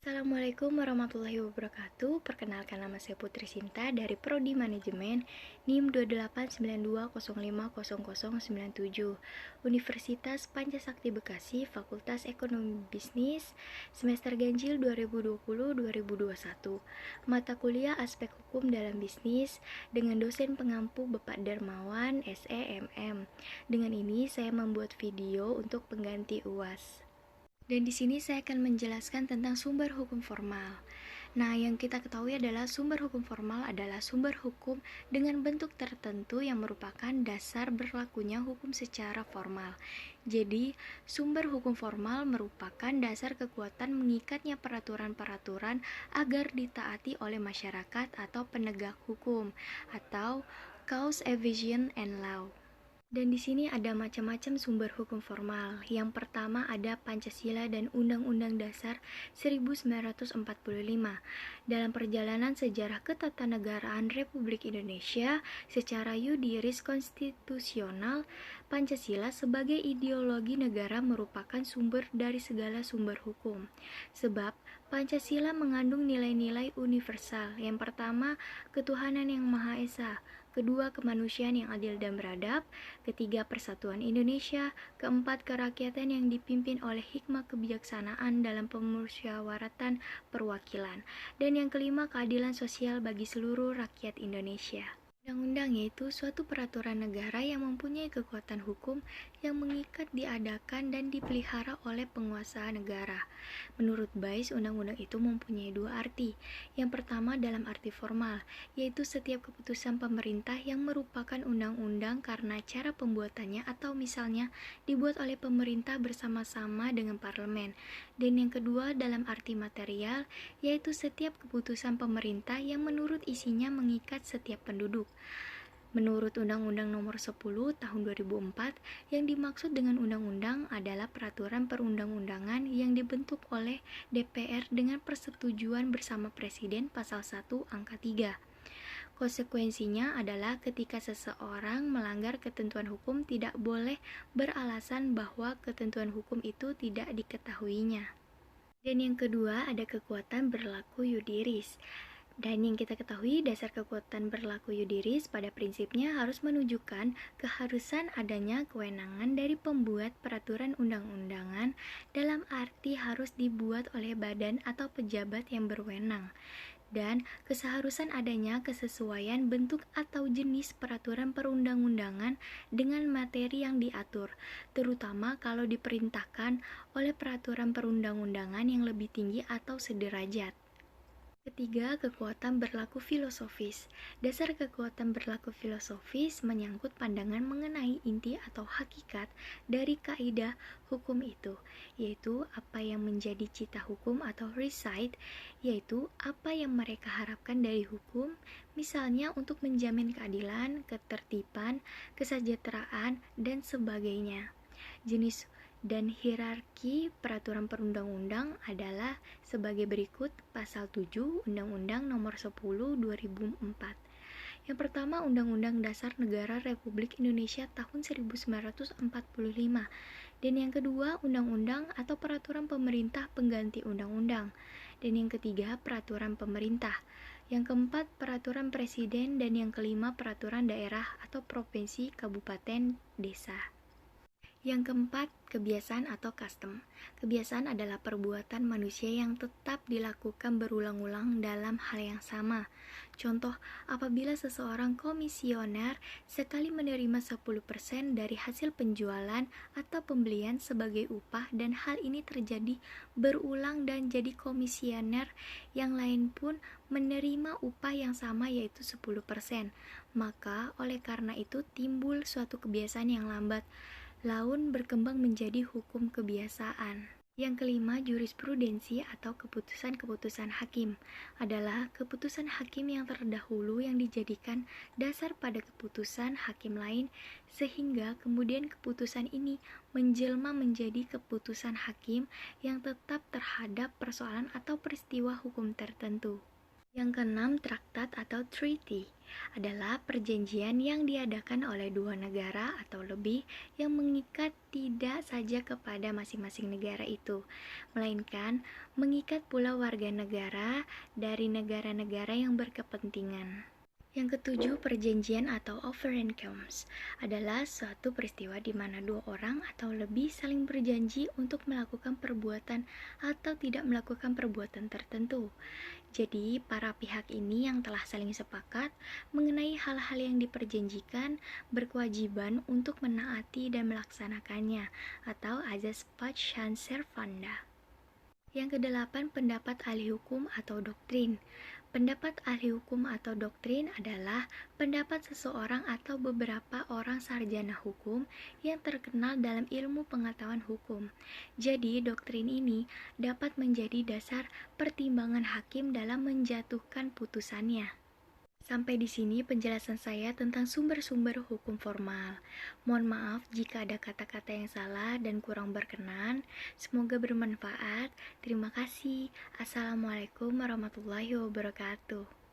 Assalamualaikum warahmatullahi wabarakatuh. Perkenalkan, nama saya Putri Sinta dari Prodi Manajemen NIM 2892050097 Universitas Pancasakti Bekasi, Fakultas Ekonomi Bisnis, semester ganjil 2020-2021. Mata kuliah Aspek Hukum dalam Bisnis dengan dosen pengampu Bapak Darmawan SEMM. Dengan ini saya membuat video untuk pengganti UAS. Dan di sini saya akan menjelaskan tentang sumber hukum formal. Nah, yang kita ketahui adalah sumber hukum formal adalah sumber hukum dengan bentuk tertentu yang merupakan dasar berlakunya hukum secara formal. Jadi, sumber hukum formal merupakan dasar kekuatan mengikatnya peraturan-peraturan agar ditaati oleh masyarakat atau penegak hukum atau cause evasion and law. Dan di sini ada macam-macam sumber hukum formal. Yang pertama ada Pancasila dan Undang-Undang Dasar 1945. Dalam perjalanan sejarah ketatanegaraan Republik Indonesia, secara yudiris konstitusional, Pancasila sebagai ideologi negara merupakan sumber dari segala sumber hukum. Sebab Pancasila mengandung nilai-nilai universal. Yang pertama, ketuhanan yang Maha Esa. Kedua, kemanusiaan yang adil dan beradab. Ketiga, persatuan Indonesia. Keempat, kerakyatan yang dipimpin oleh hikmah kebijaksanaan dalam pemusyawaratan perwakilan. Dan yang kelima, keadilan sosial bagi seluruh rakyat Indonesia. Undang-undang yaitu suatu peraturan negara yang mempunyai kekuatan hukum yang mengikat, diadakan, dan dipelihara oleh penguasa negara. Menurut Bais, undang-undang itu mempunyai dua arti. Yang pertama dalam arti formal, yaitu setiap keputusan pemerintah yang merupakan undang-undang karena cara pembuatannya atau misalnya dibuat oleh pemerintah bersama-sama dengan parlemen. Dan yang kedua dalam arti material, yaitu setiap keputusan pemerintah yang menurut isinya mengikat setiap penduduk. Menurut Undang-Undang Nomor 10 Tahun 2004, yang dimaksud dengan undang-undang adalah peraturan perundang-undangan yang dibentuk oleh DPR dengan persetujuan bersama Presiden Pasal 1 Angka 3. Konsekuensinya adalah ketika seseorang melanggar ketentuan hukum tidak boleh beralasan bahwa ketentuan hukum itu tidak diketahuinya. Dan yang kedua ada kekuatan berlaku yudiris. Dan yang kita ketahui, dasar kekuatan berlaku yudiris pada prinsipnya harus menunjukkan keharusan adanya kewenangan dari pembuat peraturan undang-undangan dalam arti harus dibuat oleh badan atau pejabat yang berwenang. Dan keseharusan adanya kesesuaian bentuk atau jenis peraturan perundang-undangan dengan materi yang diatur, terutama kalau diperintahkan oleh peraturan perundang-undangan yang lebih tinggi atau sederajat. Ketiga, kekuatan berlaku filosofis. Dasar kekuatan berlaku filosofis menyangkut pandangan mengenai inti atau hakikat dari kaidah hukum itu, yaitu apa yang menjadi cita hukum atau result, yaitu apa yang mereka harapkan dari hukum, misalnya untuk menjamin keadilan, ketertiban, kesejahteraan, dan sebagainya. Jenis dan hierarki peraturan perundang-undang adalah sebagai berikut. Pasal 7 Undang-Undang Nomor 10 2004. Yang pertama, Undang-Undang Dasar Negara Republik Indonesia tahun 1945. Dan yang kedua, Undang-Undang atau Peraturan Pemerintah Pengganti Undang-Undang. Dan yang ketiga, Peraturan Pemerintah. Yang keempat, Peraturan Presiden. Dan yang kelima, Peraturan Daerah atau Provinsi, Kabupaten, Desa. Yang keempat, kebiasaan atau custom. Kebiasaan adalah perbuatan manusia yang tetap dilakukan berulang-ulang dalam hal yang sama. Contoh, apabila seseorang komisioner sekali menerima 10% dari hasil penjualan atau pembelian sebagai upah dan hal ini terjadi berulang dan jadi komisioner yang lain pun menerima upah yang sama yaitu 10%. Maka oleh karena itu timbul suatu kebiasaan yang lambat laun berkembang menjadi hukum kebiasaan. Yang kelima, jurisprudensi atau keputusan-keputusan hakim adalah keputusan hakim yang terdahulu yang dijadikan dasar pada keputusan hakim lain sehingga kemudian keputusan ini menjelma menjadi keputusan hakim yang tetap terhadap persoalan atau peristiwa hukum tertentu. Yang keenam, traktat atau treaty adalah perjanjian yang diadakan oleh dua negara atau lebih yang mengikat tidak saja kepada masing-masing negara itu, melainkan mengikat pula warga negara dari negara-negara yang berkepentingan. Yang ketujuh, perjanjian atau overeenkomst adalah suatu peristiwa di mana dua orang atau lebih saling berjanji untuk melakukan perbuatan atau tidak melakukan perbuatan tertentu. Jadi, para pihak ini yang telah saling sepakat mengenai hal-hal yang diperjanjikan berkewajiban untuk menaati dan melaksanakannya, atau azas pachan servanda. Yang kedelapan, pendapat ahli hukum atau doktrin. Pendapat ahli hukum atau doktrin adalah pendapat seseorang atau beberapa orang sarjana hukum yang terkenal dalam ilmu pengetahuan hukum. Jadi, doktrin ini dapat menjadi dasar pertimbangan hakim dalam menjatuhkan putusannya. Sampai di sini penjelasan saya tentang sumber-sumber hukum formal. Mohon maaf jika ada kata-kata yang salah dan kurang berkenan. Semoga bermanfaat. Terima kasih. Assalamualaikum warahmatullahi wabarakatuh.